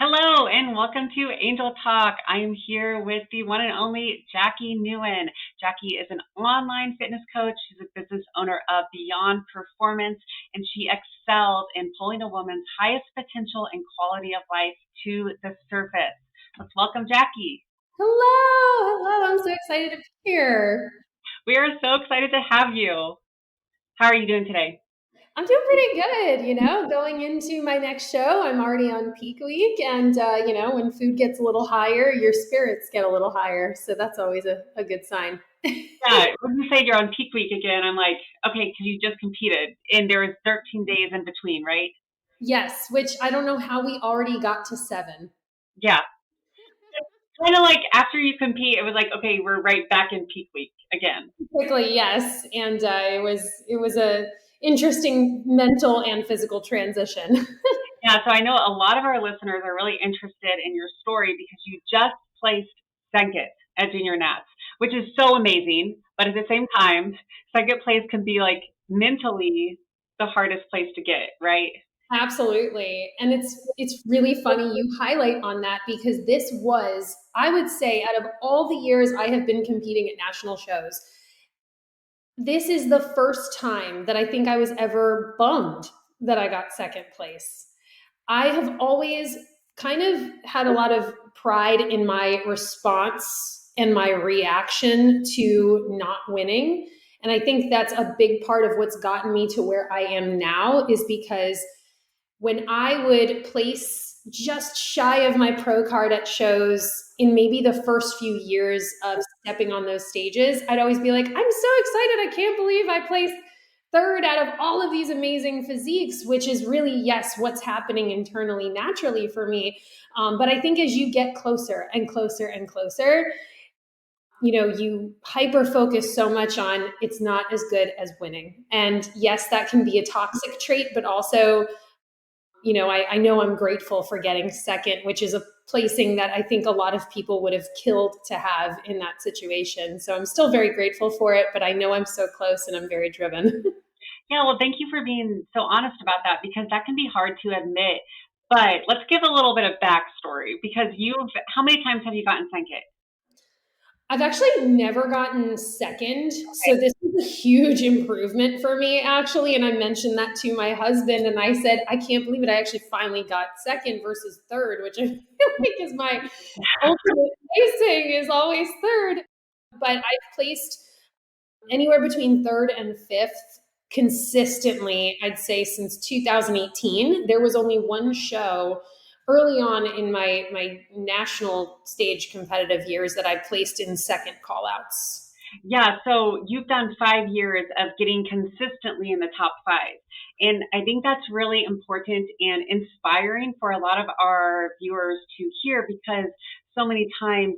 Hello and welcome to Angel Talk. I am here with the one and only Jacqui Nguyen. Jacqui is an online fitness coach. She's a business owner of Beyond Performance, and she excels in pulling a woman's highest potential and quality of life to the surface. Let's welcome Jacqui. Hello. I'm so excited to be here. We are so excited to have you. How are you doing today? I'm doing pretty good, going into my next show. I'm already on peak week, and when food gets a little higher, your spirits get a little higher. So that's always a good sign. Yeah, when you say you're on peak week again, I'm like, okay, because you just competed and there was 13 days in between, right? Yes, which I don't know how we already got to 7. Yeah, kind of like after you compete, it was like, okay, we're right back in peak week again. Quickly, yes, and it was a interesting mental and physical transition. Yeah, so I know a lot of our listeners are really interested in your story because you just placed second at Junior Nats, which is so amazing. But at the same time, second place can be like mentally the hardest place to get, right? Absolutely. And it's really funny you highlight on that because this was, I would say, out of all the years I have been competing at national shows, this is the first time that I think I was ever bummed that I got second place. I have always kind of had a lot of pride in my response and my reaction to not winning. And I think that's a big part of what's gotten me to where I am now is because when I would place just shy of my pro card at shows in maybe the first few years of stepping on those stages, I'd always be like, I'm so excited. I can't believe I placed third out of all of these amazing physiques, which is really, yes, what's happening internally naturally for me. But I think as you get closer and closer and closer, you hyper focus so much on it's not as good as winning. And yes, that can be a toxic trait, but also I know I'm grateful for getting second, which is a placing that I think a lot of people would have killed to have in that situation. So I'm still very grateful for it, but I know I'm so close and I'm very driven. Yeah, well, thank you for being so honest about that because that can be hard to admit. But let's give a little bit of backstory because how many times have you gotten second? I've actually never gotten second. So this is a huge improvement for me, actually. And I mentioned that to my husband, and I said, I can't believe it. I actually finally got second versus third, which I feel like is my ultimate placing is always third. But I've placed anywhere between third and fifth consistently, I'd say since 2018. There was only one show early on in my national stage competitive years that I placed in second callouts. Yeah, so you've done 5 years of getting consistently in the top five. And I think that's really important and inspiring for a lot of our viewers to hear because so many times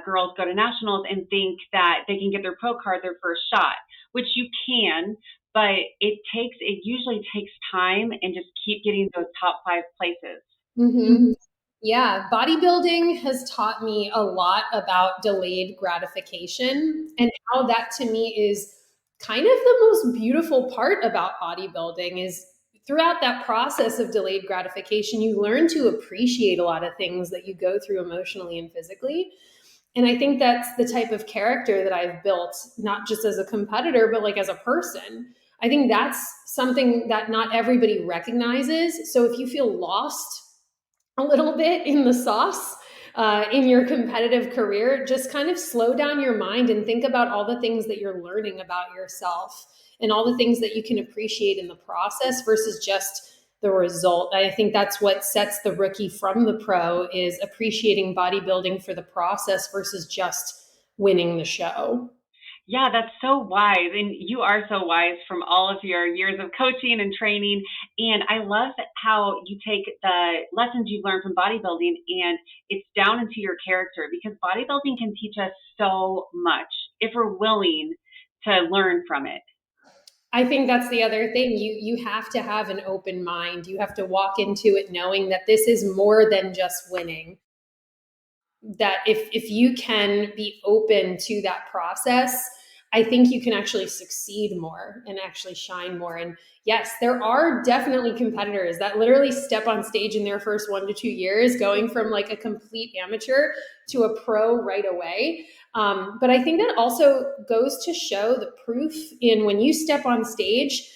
girls go to nationals and think that they can get their pro card their first shot, which you can, but it usually takes time and just keep getting those top five places. Mm-hmm. Yeah, bodybuilding has taught me a lot about delayed gratification and how that to me is kind of the most beautiful part about bodybuilding is throughout that process of delayed gratification, you learn to appreciate a lot of things that you go through emotionally and physically. And I think that's the type of character that I've built, not just as a competitor, but like as a person. I think that's something that not everybody recognizes. So if you feel lost a little bit in the sauce in your competitive career, just kind of slow down your mind and think about all the things that you're learning about yourself and all the things that you can appreciate in the process versus just the result. I think that's what sets the rookie from the pro is appreciating bodybuilding for the process versus just winning the show. Yeah, that's so wise. And you are so wise from all of your years of coaching and training. And I love how you take the lessons you've learned from bodybuilding and it's down into your character because bodybuilding can teach us so much if we're willing to learn from it. I think that's the other thing. You have to have an open mind. You have to walk into it knowing that this is more than just winning. That if you can be open to that process, I think you can actually succeed more and actually shine more. And yes, there are definitely competitors that literally step on stage in their first 1 to 2 years, going from like a complete amateur to a pro right away. But I think that also goes to show the proof in when you step on stage,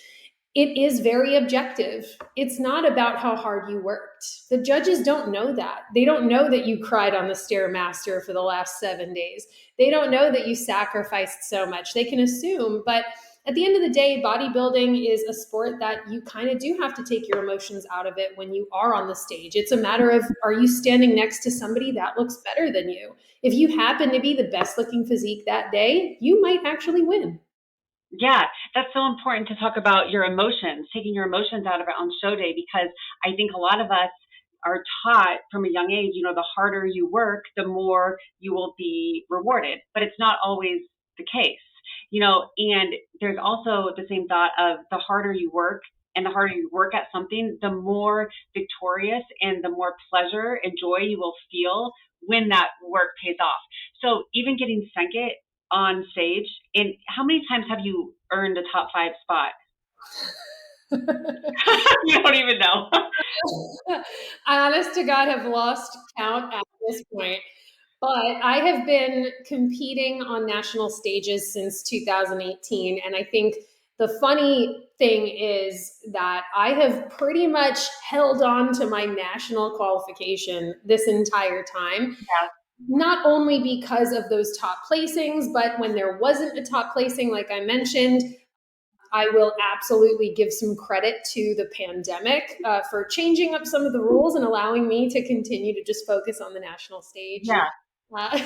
it is very objective. It's not about how hard you worked. The judges don't know that. They don't know that you cried on the Stairmaster for the last 7 days. They don't know that you sacrificed so much. They can assume, but at the end of the day, bodybuilding is a sport that you kind of do have to take your emotions out of it when you are on the stage. It's a matter of, are you standing next to somebody that looks better than you? If you happen to be the best looking physique that day, you might actually win. Yeah, that's so important to talk about your emotions, taking your emotions out of it on show day, because I think a lot of us are taught from a young age, the harder you work, the more you will be rewarded. But it's not always the case, and there's also the same thought of the harder you work and the harder you work at something, the more victorious and the more pleasure and joy you will feel when that work pays off. So even getting second on stage, and how many times have you earned a top 5 spot? You don't even know. I, honest to God, have lost count at this point. But I have been competing on national stages since 2018. And I think the funny thing is that I have pretty much held on to my national qualification this entire time. Yeah. Not only because of those top placings, but when there wasn't a top placing, like I mentioned, I will absolutely give some credit to the pandemic for changing up some of the rules and allowing me to continue to just focus on the national stage. Yeah. Uh,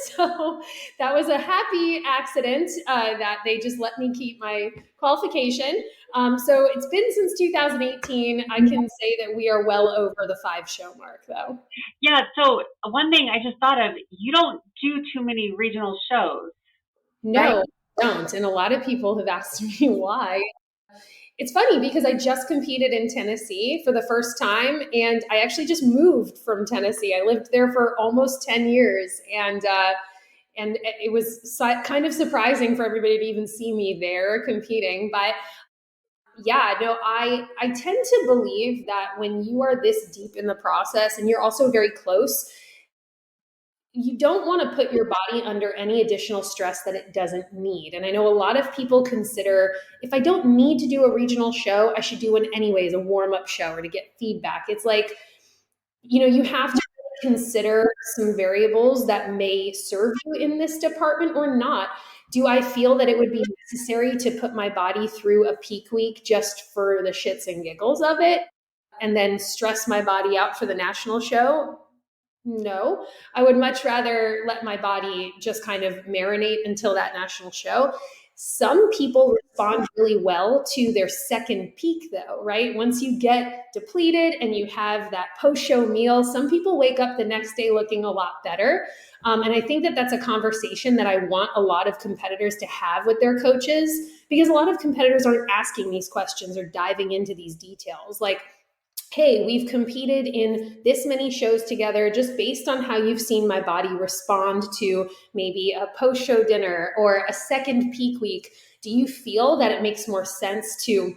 so that was a happy accident that they just let me keep my qualification. So it's been since 2018. I can say that we are well over the 5 show mark, though. Yeah. So one thing I just thought of, you don't do too many regional shows, right? No, I don't. And a lot of people have asked me why. It's funny because I just competed in Tennessee for the first time, and I actually just moved from Tennessee. I lived there for almost 10 years, and it was kind of surprising for everybody to even see me there competing. But yeah, no, I tend to believe that when you are this deep in the process and you're also very close, you don't want to put your body under any additional stress that it doesn't need. And I know a lot of people consider, if I don't need to do a regional show, I should do one anyways, a warm up show or to get feedback. It's like, you have to consider some variables that may serve you in this department or not. Do I feel that it would be necessary to put my body through a peak week just for the shits and giggles of it and then stress my body out for the national show? No, I would much rather let my body just kind of marinate until that national show. Some people respond really well to their second peak, though, right? Once you get depleted and you have that post show meal, some people wake up the next day looking a lot better. And I think that that's a conversation that I want a lot of competitors to have with their coaches, because a lot of competitors aren't asking these questions or diving into these details. Like, hey, we've competed in this many shows together, just based on how you've seen my body respond to maybe a post show dinner or a second peak week. Do you feel that it makes more sense to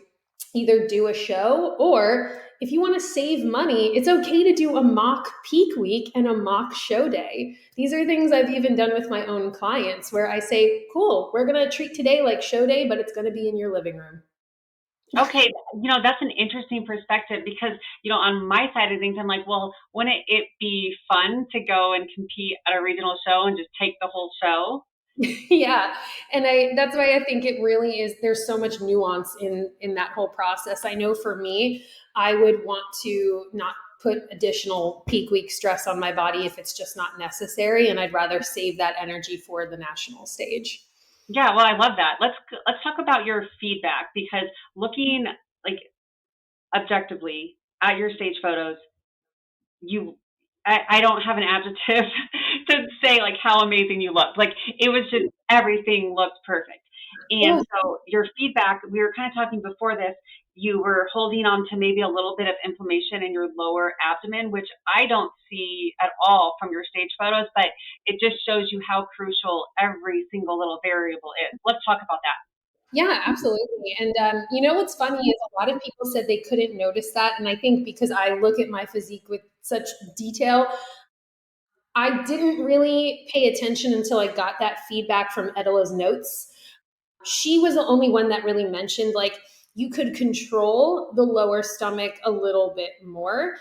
either do a show, or if you want to save money, it's okay to do a mock peak week and a mock show day? These are things I've even done with my own clients where I say, cool, we're going to treat today like show day, but it's going to be in your living room. Okay, that's an interesting perspective, because, on my side of things, I'm like, well, wouldn't it be fun to go and compete at a regional show and just take the whole show? Yeah, and that's why I think it really is, there's so much nuance in that whole process. I know for me, I would want to not put additional peak week stress on my body if it's just not necessary, and I'd rather save that energy for the national stage. Yeah, well, I love that. Let's talk about your feedback, because looking like objectively at your stage photos, you I don't have an adjective to say like how amazing you look. Like, it was just, everything looked perfect. And Yeah. so your feedback, we were kind of talking before this, you were holding on to maybe a little bit of inflammation in your lower abdomen, which I don't see at all from your stage photos, but it just shows you how crucial every single little variable is. Let's talk about that. Yeah, absolutely. And you know what's funny is a lot of people said they couldn't notice that, and I think because I look at my physique with such detail, I didn't really pay attention until I got that feedback from Edila's notes. She was the only one that really mentioned like you could control the lower stomach a little bit more.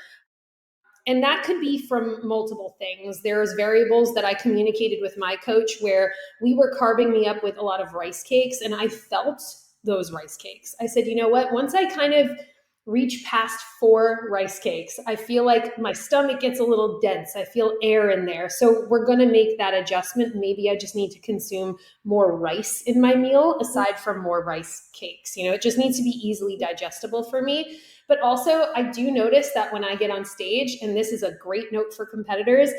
And that could be from multiple things. There's variables that I communicated with my coach where we were carving me up with a lot of rice cakes, and I felt those rice cakes. I said, you know what? Once I kind of reach past 4 rice cakes, I feel like my stomach gets a little dense. I feel air in there. So we're going to make that adjustment. Maybe I just need to consume more rice in my meal aside from more rice cakes. You know, it just needs to be easily digestible for me. But also, I do notice that when I get on stage, and this is a great note for competitors,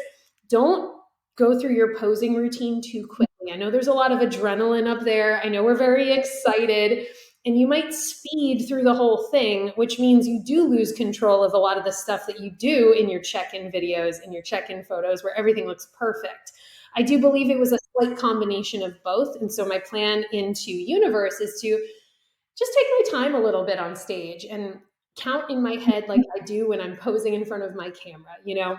don't go through your posing routine too quickly. I know there's a lot of adrenaline up there. I know we're very excited, and you might speed through the whole thing, which means you do lose control of a lot of the stuff that you do in your check-in videos and your check-in photos where everything looks perfect. I do believe it was a slight combination of both. And so my plan into Universe is to just take my time a little bit on stage and count in my head like I do when I'm posing in front of my camera. You know,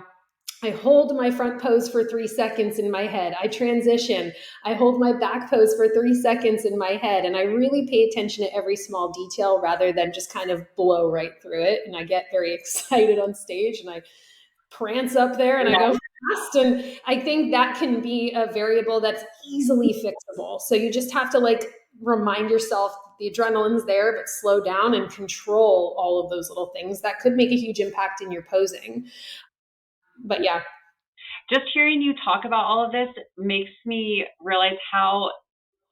I hold my front pose for 3 seconds in my head. I transition. I hold my back pose for 3 seconds in my head. And I really pay attention to every small detail rather than just kind of blow right through it. And I get very excited on stage and I prance up there and I go fast. And I think that can be a variable that's easily fixable. So you just have to like remind yourself the adrenaline's there, but slow down and control all of those little things that could make a huge impact in your posing. But yeah. Just hearing you talk about all of this makes me realize how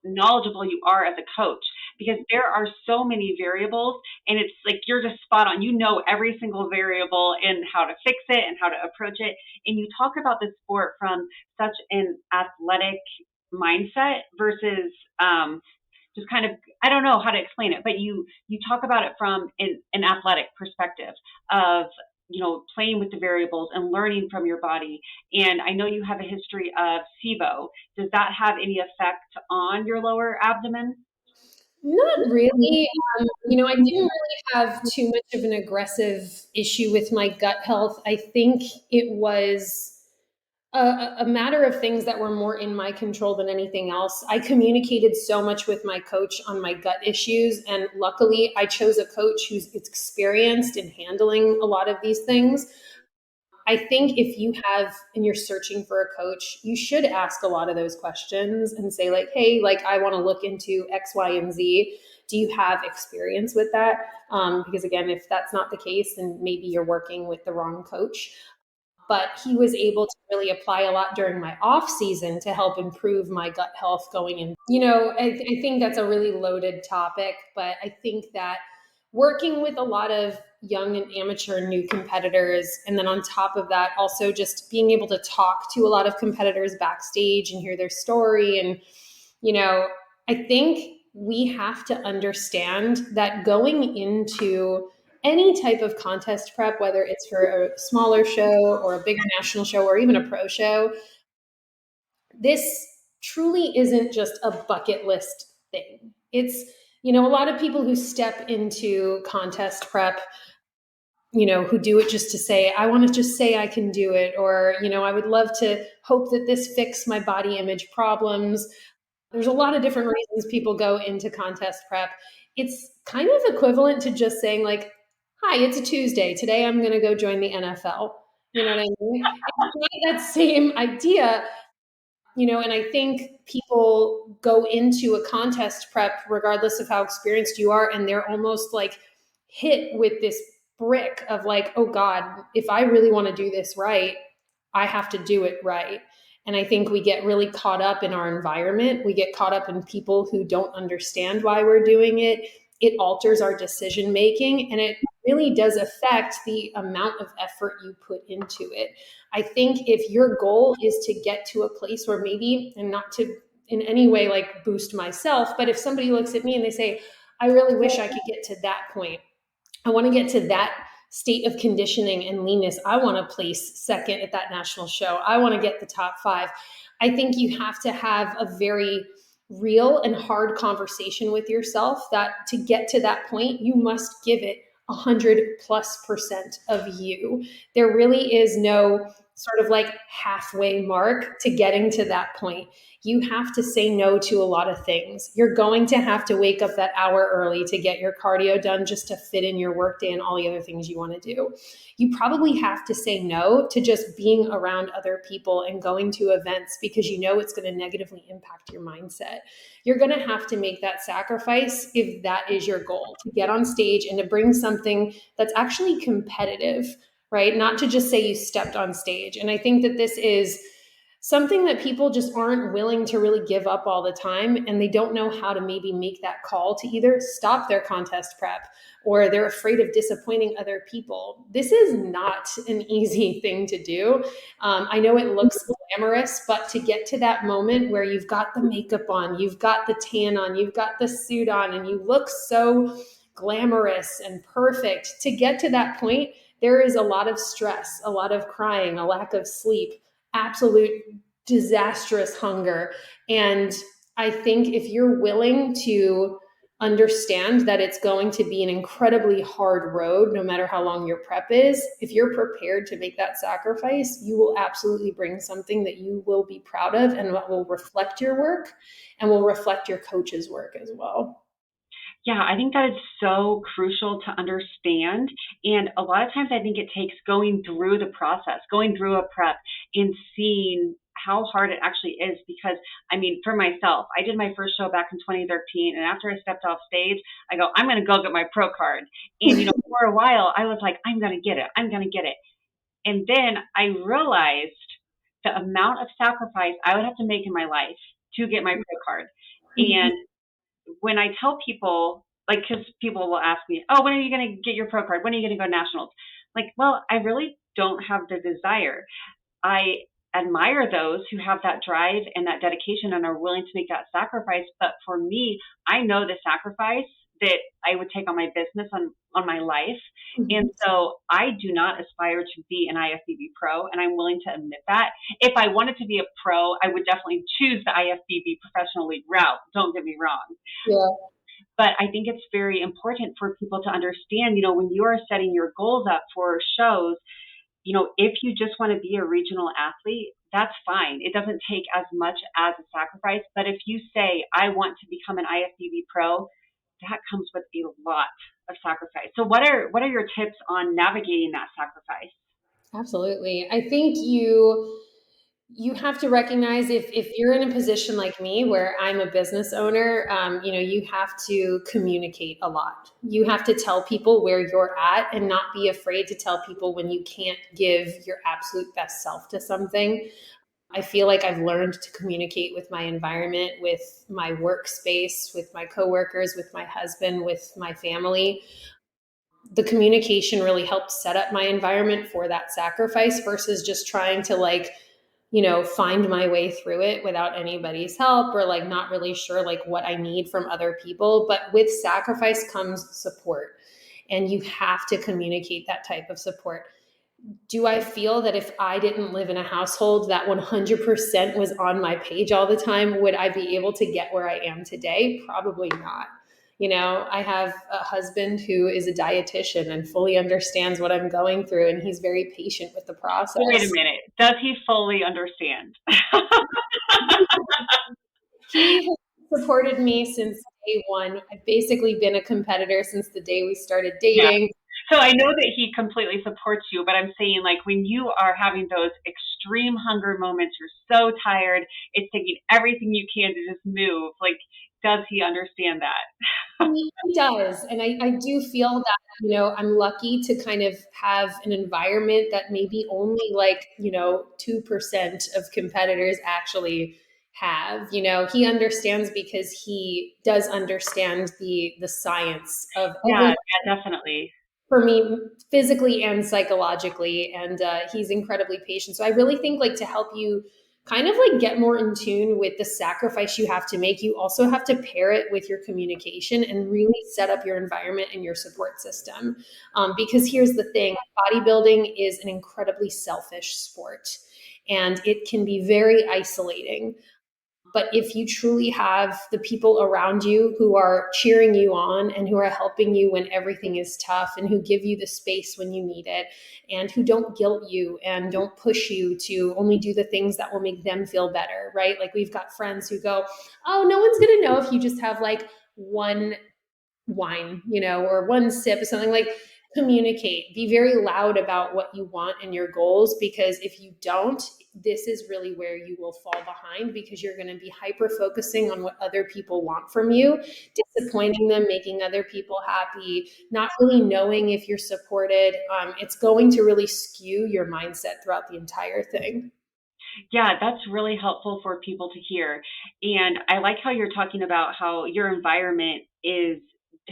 knowledgeable you are as a coach, because there are so many variables and it's like you're just spot on. You know every single variable and how to fix it and how to approach it. And you talk about the sport from such an athletic mindset versus just kind of, I don't know how to explain it, but you talk about it from an athletic perspective of, you know, playing with the variables and learning from your body. And I know you have a history of SIBO. Does that have any effect on your lower abdomen? Not really. You know, I didn't really have too much of an aggressive issue with my gut health. I think it was a matter of things that were more in my control than anything else. I communicated so much with my coach on my gut issues, and luckily, I chose a coach who's experienced in handling a lot of these things. I think if you have and you're searching for a coach, you should ask a lot of those questions and say, like, hey, like, I want to look into X, Y, and Z. Do you have experience with that? Because again, if that's not the case, then maybe you're working with the wrong coach. But he was able to really apply a lot during my off season to help improve my gut health going in. You know, I think that's a really loaded topic, but I think that working with a lot of young and amateur new competitors, and then on top of that, also just being able to talk to a lot of competitors backstage and hear their story. And, you know, I think we have to understand that going into any type of contest prep, whether it's for a smaller show or a bigger national show or even a pro show, this truly isn't just a bucket list thing. It's, you know, a lot of people who step into contest prep, you know, who do it just to say, I want to just say I can do it, or, you know, I would love to hope that this fix my body image problems. There's a lot of different reasons people go into contest prep. It's kind of equivalent to just saying, like, hi, it's a Tuesday. Today I'm going to go join the NFL. You know what I mean? It's that same idea, you know, and I think people go into a contest prep, regardless of how experienced you are, and they're almost like hit with this brick of like, oh God, if I really want to do this right, I have to do it right. And I think we get really caught up in our environment. We get caught up in people who don't understand why we're doing it. It alters our decision making, and it really does affect the amount of effort you put into it. I think if your goal is to get to a place where maybe, and not to in any way like boost myself, but if somebody looks at me and they say, I really wish I could get to that point, I want to get to that state of conditioning and leanness. I want to place second at that national show. I want to get the top 5. I think you have to have a very real and hard conversation with yourself that to get to that point, you must give it 100+% of you. There really is no sort of like halfway mark to getting to that point. You have to say no to a lot of things. You're going to have to wake up that hour early to get your cardio done just to fit in your workday and all the other things you want to do. You probably have to say no to just being around other people and going to events because you know it's going to negatively impact your mindset. You're going to have to make that sacrifice if that is your goal, to get on stage and to bring something that's actually competitive, right? Not to just say you stepped on stage. And I think that this is something that people just aren't willing to really give up all the time, and they don't know how to maybe make that call to either stop their contest prep or they're afraid of disappointing other people. This is not an easy thing to do. I know it looks glamorous, but to get to that moment where you've got the makeup on, you've got the tan on, you've got the suit on, and you look so glamorous and perfect, to get to that point, there is a lot of stress, a lot of crying, a lack of sleep, absolute disastrous hunger. And I think if you're willing to understand that it's going to be an incredibly hard road, no matter how long your prep is, if you're prepared to make that sacrifice, you will absolutely bring something that you will be proud of and what will reflect your work and will reflect your coach's work as well. Yeah, I think that is so crucial to understand. And a lot of times I think it takes going through the process, going through a prep and seeing how hard it actually is. Because, I mean, for myself, I did my first show back in 2013. And after I stepped off stage, I go, I'm going to go get my pro card. And, for a while, I was like, I'm going to get it. I'm going to get it. And then I realized the amount of sacrifice I would have to make in my life to get my pro card. And when I tell people, like, because people will ask me, oh, when are you going to get your pro card? When are you going to go nationals? Like, well, I really don't have the desire. I admire those who have that drive and that dedication and are willing to make that sacrifice. But for me, I know the sacrifice that I would take on my business, on my life. And so I do not aspire to be an IFBB pro, and I'm willing to admit that. If I wanted to be a pro, I would definitely choose the IFBB professional league route. Don't get me wrong. Yeah. But I think it's very important for people to understand, when you are setting your goals up for shows, if you just want to be a regional athlete, that's fine. It doesn't take as much as a sacrifice. But if you say, I want to become an IFBB pro, that comes with a lot of sacrifice. So what are your tips on navigating that sacrifice? Absolutely. I think you have to recognize if you're in a position like me where I'm a business owner, you have to communicate a lot. You have to tell people where you're at and not be afraid to tell people when you can't give your absolute best self to something. I feel like I've learned to communicate with my environment, with my workspace, with my coworkers, with my husband, with my family. The communication really helped set up my environment for that sacrifice versus just trying to find my way through it without anybody's help or not really sure what I need from other people. But with sacrifice comes support, and you have to communicate that type of support. Do I feel that if I didn't live in a household that 100% was on my page all the time, would I be able to get where I am today? Probably not. I have a husband who is a dietitian and fully understands what I'm going through, and he's very patient with the process. Wait a minute. Does he fully understand? He has supported me since day one. I've basically been a competitor since the day we started dating. Yeah. So I know that he completely supports you, but I'm saying, when you are having those extreme hunger moments, you're so tired, it's taking everything you can to just move. Does he understand that? He does. And I do feel that, I'm lucky to kind of have an environment that maybe only 2% of competitors actually have. He understands because he does understand the science of Yeah, definitely. for me, physically and psychologically, and he's incredibly patient. So I really think to help you kind of like get more in tune with the sacrifice you have to make, you also have to pair it with your communication and really set up your environment and your support system. Because here's the thing, bodybuilding is an incredibly selfish sport and it can be very isolating. But if you truly have the people around you who are cheering you on and who are helping you when everything is tough and who give you the space when you need it and who don't guilt you and don't push you to only do the things that will make them feel better, right? Like we've got friends who go, oh, no one's going to know if you just have like one wine, or one sip or something. Like, communicate, be very loud about what you want and your goals, because if you don't, this is really where you will fall behind, because you're going to be hyper focusing on what other people want from you, disappointing them, making other people happy, not really knowing if you're supported. It's going to really skew your mindset throughout the entire thing. Yeah, that's really helpful for people to hear. And I like how you're talking about how your environment is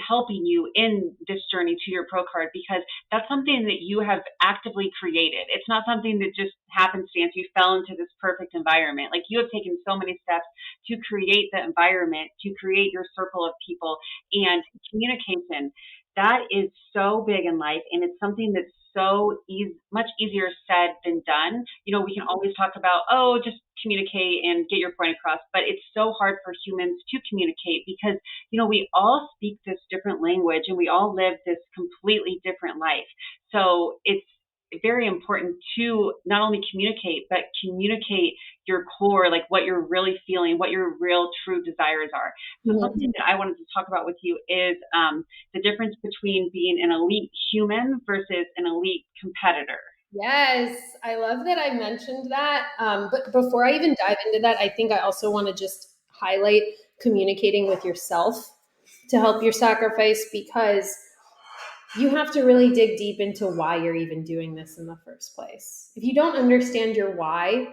helping you in this journey to your pro card, because that's something that you have actively created. It's not something that just happenstance you fell into this perfect environment. Like, you have taken so many steps to create the environment, to create your circle of people, and communication. That is so big in life, and it's something that's so much easier said than done. We can always talk about, oh, just communicate and get your point across, but it's so hard for humans to communicate because, we all speak this different language and we all live this completely different life. So it's very important to not only communicate, but communicate your core, like what you're really feeling, what your real true desires are. So Mhm. something that I wanted to talk about with you is the difference between being an elite human versus an elite competitor. Yes, I love that I mentioned that. But before I even dive into that, I think I also want to just highlight communicating with yourself to help your sacrifice, because you have to really dig deep into why you're even doing this in the first place. If you don't understand your why,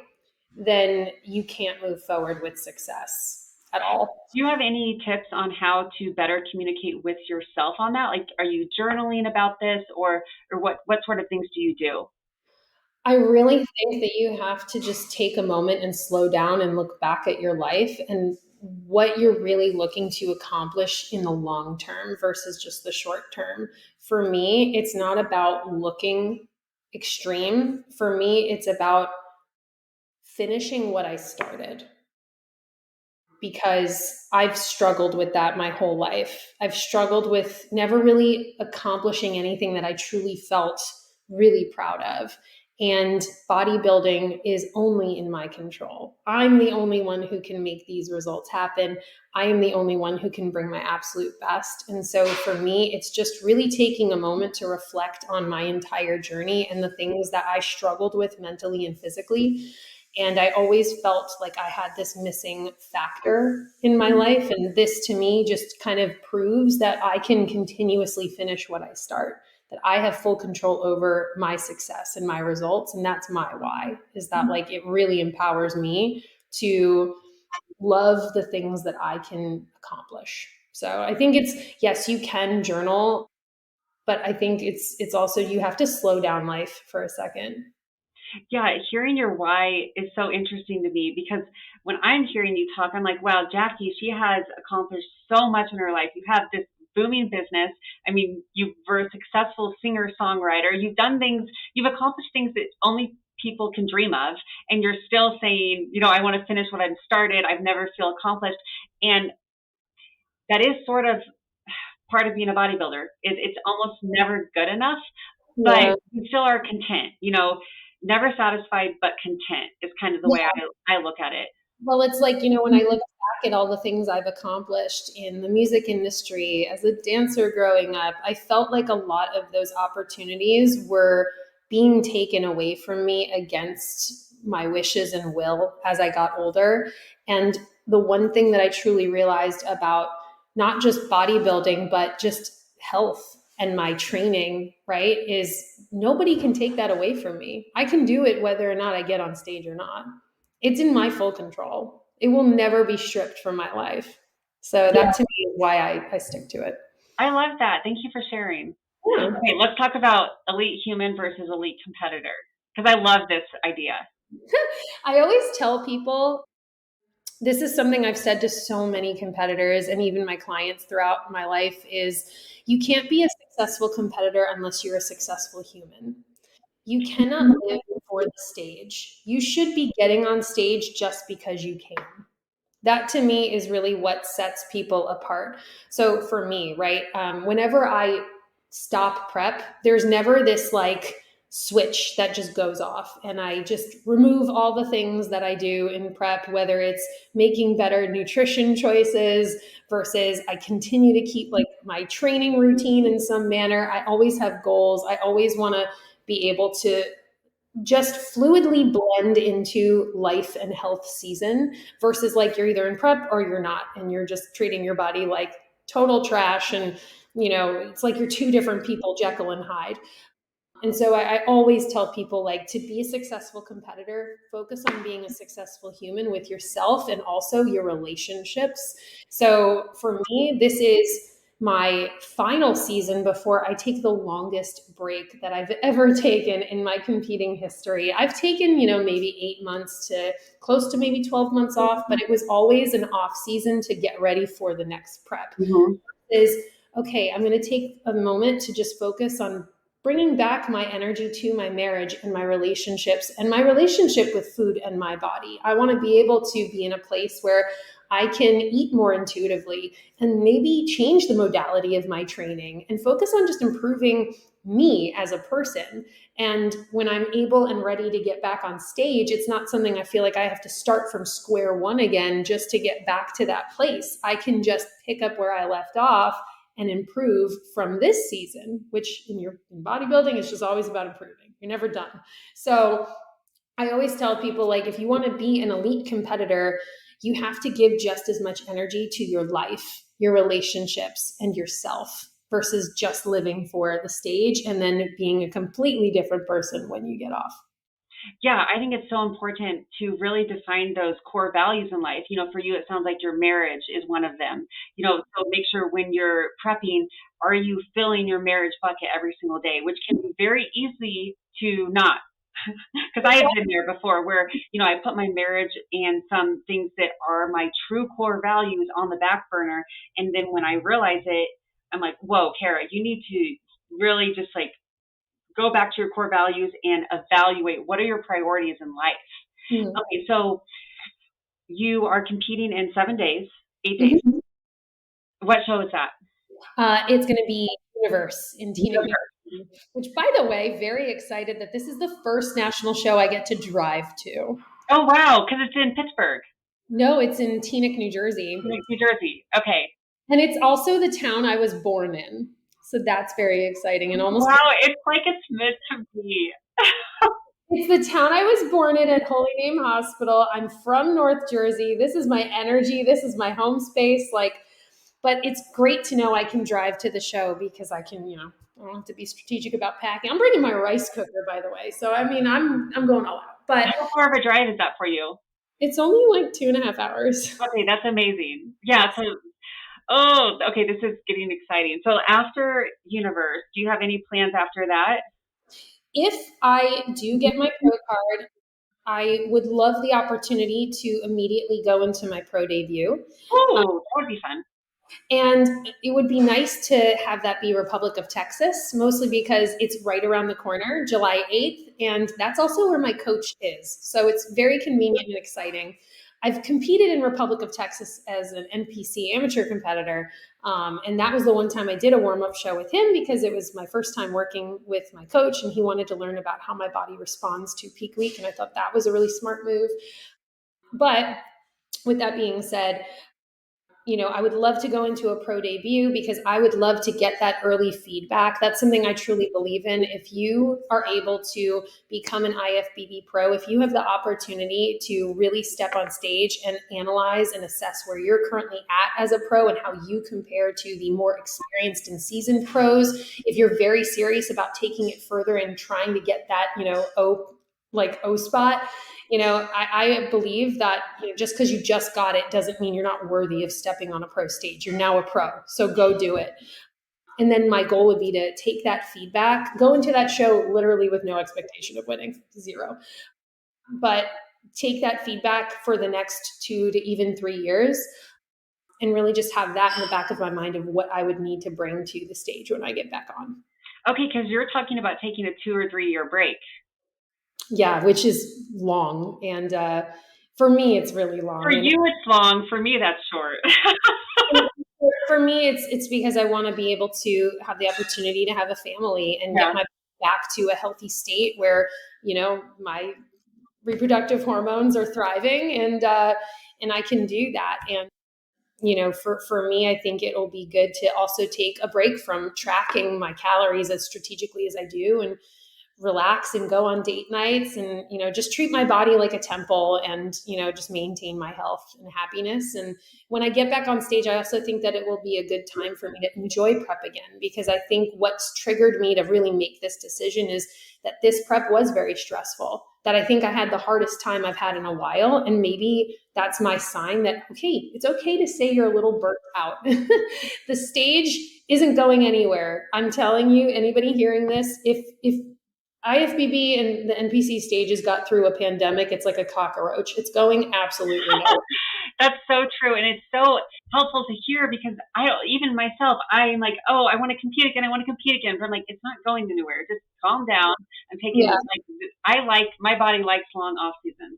then you can't move forward with success at all. Do you have any tips on how to better communicate with yourself on that? Like, are you journaling about this, or what sort of things do you do? I really think that you have to just take a moment and slow down and look back at your life and what you're really looking to accomplish in the long term versus just the short term. For me, it's not about looking extreme. For me, it's about finishing what I started, because I've struggled with that my whole life. I've struggled with never really accomplishing anything that I truly felt really proud of. And bodybuilding is only in my control. I'm the only one who can make these results happen. I am the only one who can bring my absolute best. And so for me, it's just really taking a moment to reflect on my entire journey and the things that I struggled with mentally and physically. And I always felt like I had this missing factor in my life. And this to me just kind of proves that I can continuously finish what I start, that I have full control over my success and my results. And that's my why, is that like it really empowers me to love the things that I can accomplish. So I think it's, yes, you can journal, but I think it's also, you have to slow down life for a second. Yeah, hearing your why is so interesting to me because when I'm hearing you talk, I'm like, wow, Jacqui, she has accomplished so much in her life. You have this booming business. I mean, you were a successful singer songwriter. You've done things, you've accomplished things that only people can dream of. And you're still saying, I want to finish what I've started. I've never feel accomplished. And that is sort of part of being a bodybuilder. It's almost never good enough, but Yeah. you still are content. Never satisfied, but content is kind of the way I look at it. Well, it's like, when I look back at all the things I've accomplished in the music industry as a dancer growing up, I felt like a lot of those opportunities were being taken away from me against my wishes and will as I got older. And the one thing that I truly realized about not just bodybuilding, but just health and my training, right, is nobody can take that away from me. I can do it whether or not I get on stage or not. It's in my full control. It will never be stripped from my life. So that to me is why I stick to it. I love that. Thank you for sharing. Yeah. Okay, let's talk about elite human versus elite competitor because I love this idea. I always tell people, this is something I've said to so many competitors and even my clients throughout my life, is you can't be a successful competitor unless you're a successful human. You cannot live for the stage. You should be getting on stage just because you can. That to me is really what sets people apart. So for me, right, whenever I stop prep, there's never this like switch that just goes off and I just remove all the things that I do in prep, whether it's making better nutrition choices versus I continue to keep like my training routine in some manner. I always have goals. I always want to be able to just fluidly blend into life and health season versus like you're either in prep or you're not and you're just treating your body like total trash. And it's like you're two different people, Jekyll and Hyde. And so I always tell people, like, to be a successful competitor, focus on being a successful human with yourself and also your relationships. So for me, this is my final season before I take the longest break that I've ever taken in my competing history. I've taken, maybe 8 months to close to maybe 12 months off, but it was always an off season to get ready for the next prep. Mm-hmm. Is okay, I'm going to take a moment to just focus on bringing back my energy to my marriage and my relationships and my relationship with food and my body. I want to be able to be in a place where I can eat more intuitively and maybe change the modality of my training and focus on just improving me as a person. And when I'm able and ready to get back on stage, it's not something I feel like I have to start from square one again just to get back to that place. I can just pick up where I left off and improve from this season, which in bodybuilding is just always about improving. You're never done. So I always tell people, like, if you want to be an elite competitor, you have to give just as much energy to your life, your relationships, and yourself versus just living for the stage and then being a completely different person when you get off. Yeah, I think it's so important to really define those core values in life. For you, it sounds like your marriage is one of them. So make sure when you're prepping, are you filling your marriage bucket every single day, which can be very easy to not. Because I have been there before where, I put my marriage and some things that are my true core values on the back burner. And then when I realize it, I'm like, whoa, Kara, you need to really just like go back to your core values and evaluate what are your priorities in life. Mm-hmm. Okay, so you are competing in 7 days, 8 days. Mm-hmm. What show is that? It's going to be Universe in Teaneck, Universe. New Jersey, which, by the way, very excited that this is the first national show I get to drive to. Oh, wow, because it's in Pittsburgh. No, it's in Teaneck, New Jersey. New Jersey. Okay. And it's also the town I was born in. So that's very exciting and almost. Wow, it's like it's meant to be. It's the town I was born in at Holy Name Hospital. I'm from North Jersey. This is my energy. This is my home space. But it's great to know I can drive to the show because I can, I don't have to be strategic about packing. I'm bringing my rice cooker, by the way. So I mean, I'm going all out. But how far of a drive is that for you? It's only like 2.5 hours. Okay, that's amazing. Yeah. So, okay, this is getting exciting. So after Universe, do you have any plans after that? If I do get my pro card, I would love the opportunity to immediately go into my pro debut. Oh, that would be fun. And it would be nice to have that be Republic of Texas, mostly because it's right around the corner, July 8th. And that's also where my coach is. So it's very convenient and exciting. I've competed in Republic of Texas as an NPC amateur competitor. And that was the one time I did a warm-up show with him because it was my first time working with my coach and he wanted to learn about how my body responds to peak week. And I thought that was a really smart move. But with that being said, I would love to go into a pro debut because I would love to get that early feedback. That's something I truly believe in. If you are able to become an IFBB pro, if you have the opportunity to really step on stage and analyze and assess where you're currently at as a pro and how you compare to the more experienced and seasoned pros, if you're very serious about taking it further and trying to get that, O spot, I believe that just because you just got it doesn't mean you're not worthy of stepping on a pro stage. You're now a pro, so go do it. And then my goal would be to take that feedback, go into that show literally with no expectation of winning, zero. but take that feedback for the next 2 to even 3 years and really just have that in the back of my mind of what I would need to bring to the stage when I get back on. Okay, because you're talking about taking a 2 or 3 year break. Yeah, which is long. And for me, it's really long. For And you, it's long. For me, that's short. for me, it's because I want to be able to have the opportunity to have a family and Yeah. get my back to a healthy state where, my reproductive hormones are thriving, and I can do that. And for me, I think it will be good to also take a break from tracking my calories as strategically as I do, and relax and go on date nights, and just treat my body like a temple, and just maintain my health and happiness. And when I get back on stage, I also think that it will be a good time for me to enjoy prep again, because I think what's triggered me to really make this decision is that this prep was very stressful, that I think I had the hardest time I've had in a while. And maybe that's my sign that, okay, it's okay to say you're a little burnt out. The stage isn't going anywhere. I'm telling you, anybody hearing this, if IFBB and the NPC stages got through a pandemic, it's like a cockroach. It's going absolutely nowhere. That's so true. And it's so helpful to hear, because even myself, I'm like, oh, I want to compete again. I want to compete again. But I'm like, it's not going anywhere. Just calm down. I'm taking, Yeah. my body likes long off seasons.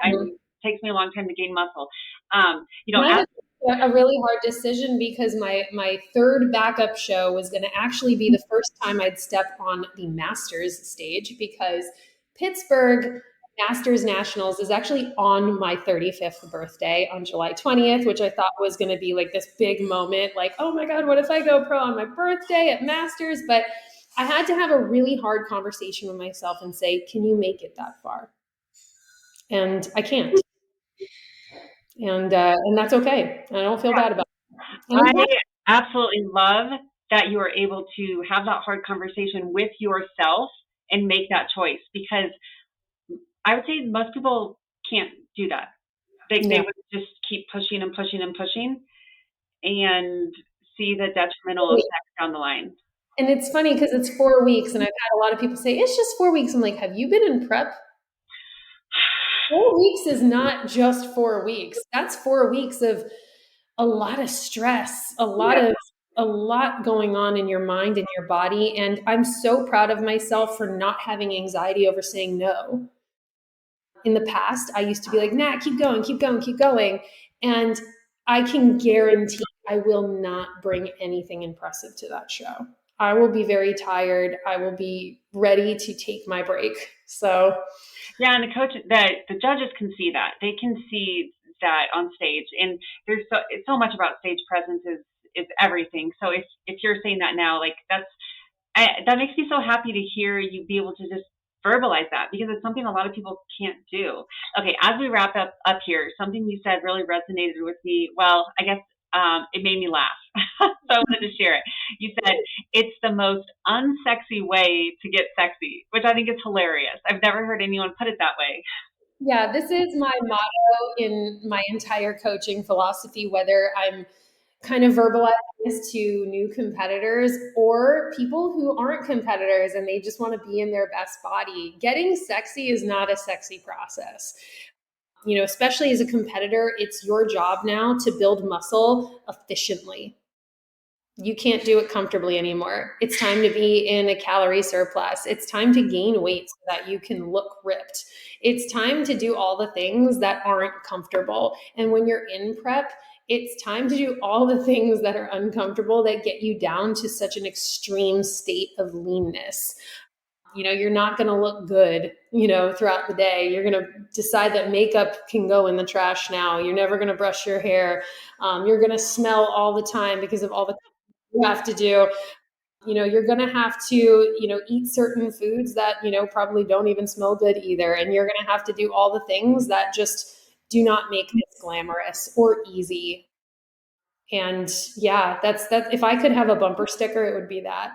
Mhm. It takes me a long time to gain muscle. And I As had a really hard decision, because my third backup show was going to actually be the first time I'd step on the Masters stage, because Pittsburgh Masters Nationals is actually on my 35th birthday on July 20th, which I thought was going to be like this big moment, like, oh my God, what if I go pro on my birthday at Masters? But I had to have a really hard conversation with myself and say, can you make it that far? And I can't. And that's okay. I don't feel bad about it. And I'm I happy. absolutely love that you are able to have that hard conversation with yourself and make that choice, because I would say most people can't do that. They No. would just keep pushing and pushing and pushing, and see the detrimental effects down the line. And it's funny because it's 4 weeks, and I've had a lot of people say, it's just 4 weeks. I'm like, have you been in prep? 4 weeks is not just 4 weeks. That's 4 weeks of a lot of stress, Yeah. a lot going on in your mind and your body. And I'm so proud of myself for not having anxiety over saying no. In the past, I used to be like, nah, keep going, keep going, keep going. And I can guarantee I will not bring anything impressive to that show. I will be very tired. I will be ready to take my break. So, Yeah, and the judges can see that. They can see that on stage, and it's so much about stage presence is everything. So if you're saying that now, like that makes me so happy to hear you be able to just verbalize that, because it's something a lot of people can't do. Okay, as we wrap up here, something you said really resonated with me. Well, I guess it made me laugh, so I wanted to share it. You said it's the most unsexy way to get sexy, which I think is hilarious. I've never heard anyone put it that way. yeah, this is my motto in my entire coaching philosophy, whether I'm kind of verbalizing this to new competitors or people who aren't competitors and they just want to be in their best body. Getting sexy is not a sexy process. Especially as a competitor, it's your job now to build muscle efficiently. You can't do it comfortably anymore. It's time to be in a calorie surplus. It's time to gain weight so that you can look ripped. It's time to do all the things that aren't comfortable. And when you're in prep, it's time to do all the things that are uncomfortable that get you down to such an extreme state of leanness. You're not going to look good, throughout the day. You're going to decide that makeup can go in the trash now. You're never going to brush your hair. You're going to smell all the time because of all the you have to do. You're going to have to, eat certain foods that, probably don't even smell good either. And you're going to have to do all the things that just do not make this glamorous or easy. And yeah, that's that. If I could have a bumper sticker, it would be that.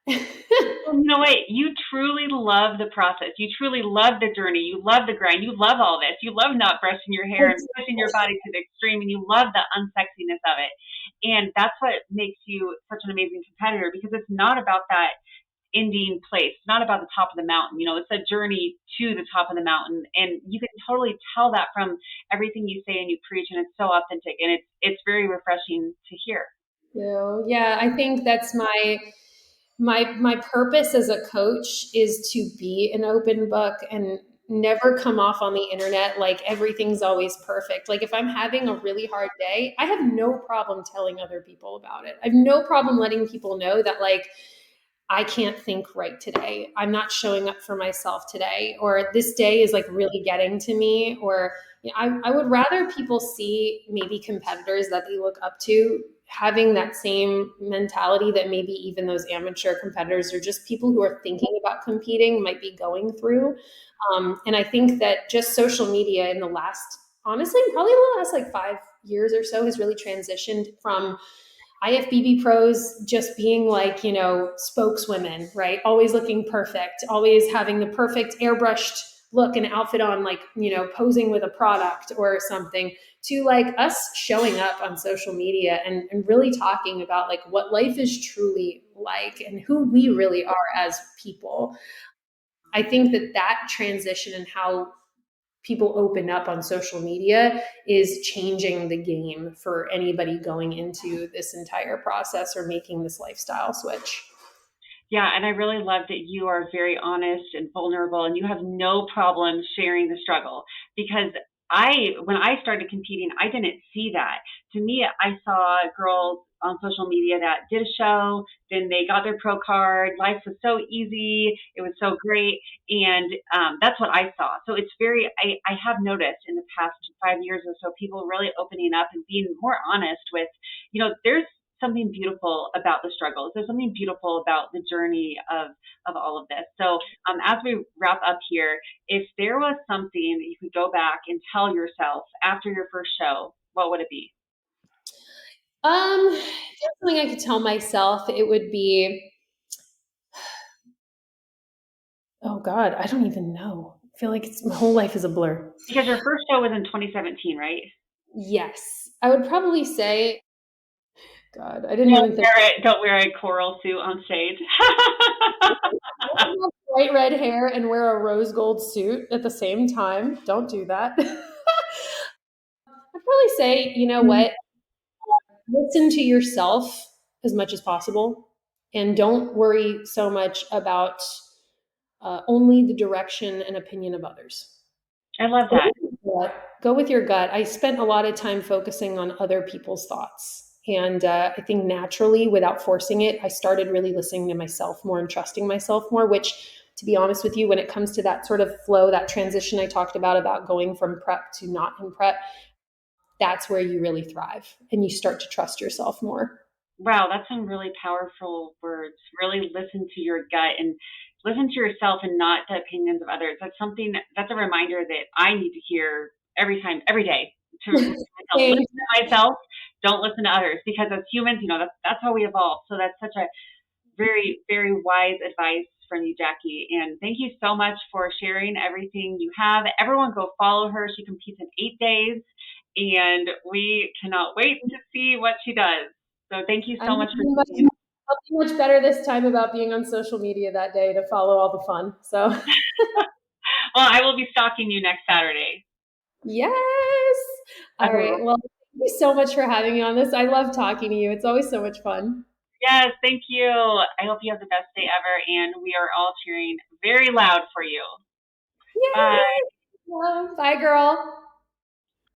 Well, you know what? You truly love the process. You truly love the journey. You love the grind. You love all this. You love not brushing your hair and pushing your body to the extreme, and you love the unsexiness of it. And that's what makes you such an amazing competitor, because it's not about that. ending place. It's not about the top of the mountain. It's a journey to the top of the mountain, and you can totally tell that from everything you say and you preach, and it's so authentic, and it's very refreshing to hear. Yeah, I think that's my purpose as a coach is to be an open book and never come off on the internet like everything's always perfect. Like if I'm having a really hard day, I have no problem telling other people about it. I have no problem letting people know that like I can't think right today. I'm not showing up for myself today, or this day is like really getting to me. Or I would rather people see maybe competitors that they look up to having that same mentality that maybe even those amateur competitors or just people who are thinking about competing might be going through. And I think that just social media in the last, honestly, probably the last like 5 years or so has really transitioned from IFBB pros just being like, spokeswomen, right? Always looking perfect, always having the perfect airbrushed look and outfit on, like, posing with a product or something, to like us showing up on social media and really talking about like what life is truly like and who we really are as people. I think that transition and how people open up on social media is changing the game for anybody going into this entire process or making this lifestyle switch. Yeah, and I really love that you are very honest and vulnerable, and you have no problem sharing the struggle, because when I started competing, I didn't see that. To me, I saw girls on social media that did a show, then they got their pro card. Life was so easy. It was so great. And that's what I saw. So I have noticed in the past 5 years or so, people really opening up and being more honest with, there's something beautiful about the struggles. There's something beautiful about the journey of all of this. So as we wrap up here, if there was something that you could go back and tell yourself after your first show, what would it be? Just something I could tell myself, it would be, oh God, I don't even know. I feel like my whole life is a blur. Because your first show was in 2017, right? Yes. I would probably say, God, I didn't even think. Don't wear a coral suit on stage. Don't have bright red hair and wear a rose gold suit at the same time. Don't do that. I'd probably say, you know what? Listen to yourself as much as possible and don't worry so much about only the direction and opinion of others. I love Go that. with your gut. Go with your gut. I spent a lot of time focusing on other people's thoughts. And I think naturally, without forcing it, I started really listening to myself more and trusting myself more, which, to be honest with you, when it comes to that sort of flow, that transition I talked about going from prep to not in prep, that's where you really thrive and you start to trust yourself more. Wow, that's some really powerful words. Really listen to your gut and listen to yourself and not the opinions of others. That's a reminder that I need to hear every time, every day, to Same. listen to myself, don't listen to others, because as humans, that's how we evolve. So that's such a very, very wise advice from you, Jacqui. And thank you so much for sharing everything you have. Everyone go follow her. She competes in 8 days, and we cannot wait to see what she does. So thank you so much for being. I'll be much better this time about being on social media that day to follow all the fun. So, Well, I will be stalking you next Saturday. yes. All Okay. right. Well, thank you so much for having me on this. I love talking to you. It's always so much fun. Yes, thank you. I hope you have the best day ever, and we are all cheering very loud for you. Bye. Yay! Bye, girl.